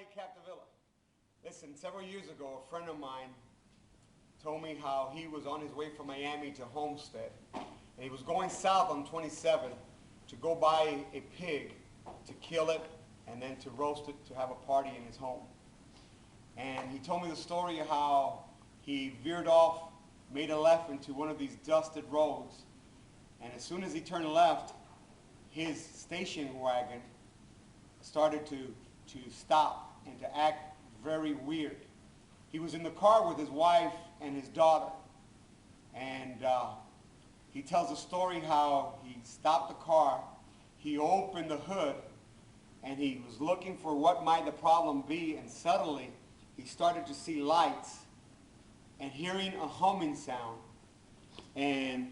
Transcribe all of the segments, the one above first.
L.A Capdevila. Listen, several years ago, a friend of mine told me how he was on his way from Miami to Homestead. And he was going south on 27 to go buy a pig, to kill it, and then to roast it, to have a party in his home. And he told me the story of how he veered off, made a left into one of these dusted roads. And as soon as he turned left, his station wagon started to stop and to act very weird. He was in the car with his wife and his daughter. And he tells a story how he stopped the car, he opened the hood, and he was looking for what might the problem be, and suddenly he started to see lights and hearing a humming sound. And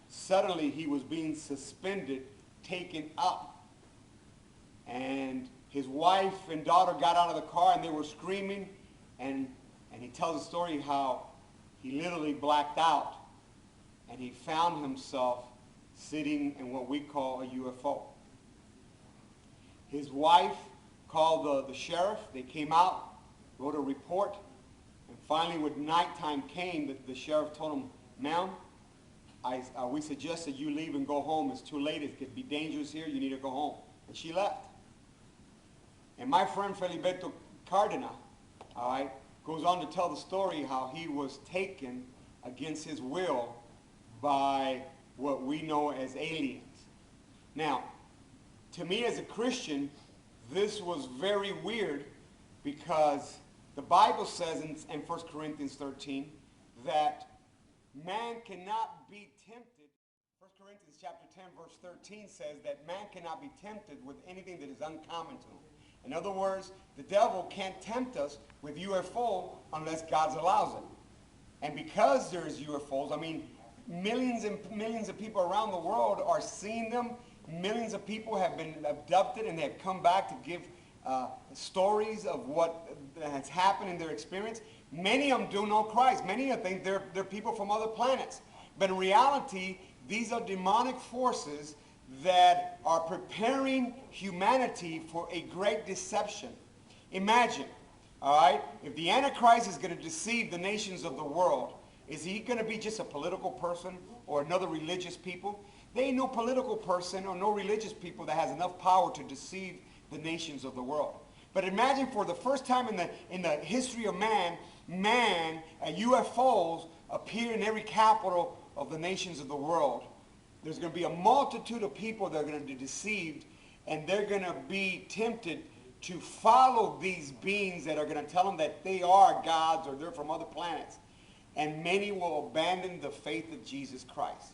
suddenly he was being suspended, taken up. And his wife and daughter got out of the car and they were screaming. And he tells a story how he literally blacked out. And he found himself sitting in what we call a U.F.O. His wife called the sheriff. They came out, wrote a report. And finally, when nighttime came, the sheriff told him, "Ma'am, we suggest that you leave and go home. It's too late. It could be dangerous here. You need to go home." And she left. And my friend Feliberto Cardinal, goes on to tell the story how he was taken against his will by what we know as aliens. Now, to me as a Christian, this was very weird because the Bible says in 1 Corinthians 13 that man cannot be tempted. 1 Corinthians chapter 10 verse 13 says that man cannot be tempted with anything that is uncommon to him. In other words, the devil can't tempt us with UFO unless God allows it. And because there's UFOs, I mean, millions and millions of people around the world are seeing them. Millions of people have been abducted and they have come back to give stories of what has happened in their experience. Many of them do know Christ. Many of them think they're people from other planets. But in reality, these are demonic forces that are preparing humanity for a great deception. Imagine, if the Antichrist is going to deceive the nations of the world, is he going to be just a political person or another religious people? There ain't no political person or no religious people that has enough power to deceive the nations of the world. But imagine for the first time in the history of man, UFOs appear in every capital of the nations of the world. There's going to be a multitude of people that are going to be deceived, and they're going to be tempted to follow these beings that are going to tell them that they are gods or they're from other planets. And many will abandon the faith of Jesus Christ.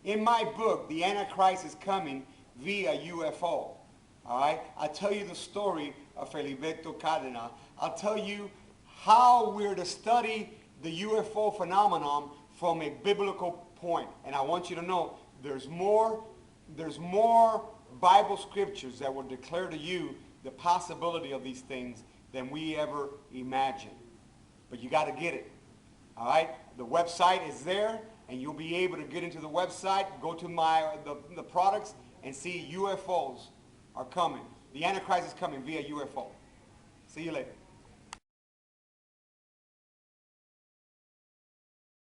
In my book, The Antichrist is Coming via UFO. I tell you the story of Feliberto Cardinal. I'll tell you how we're to study the UFO phenomenon from a biblical point. And I want you to know there's more Bible scriptures that will declare to you the possibility of these things than we ever imagined. But you got to get it. The website is there, and you'll be able to get into the website, go to the products, and see UFOs are coming. The Antichrist is coming via UFO. See you later.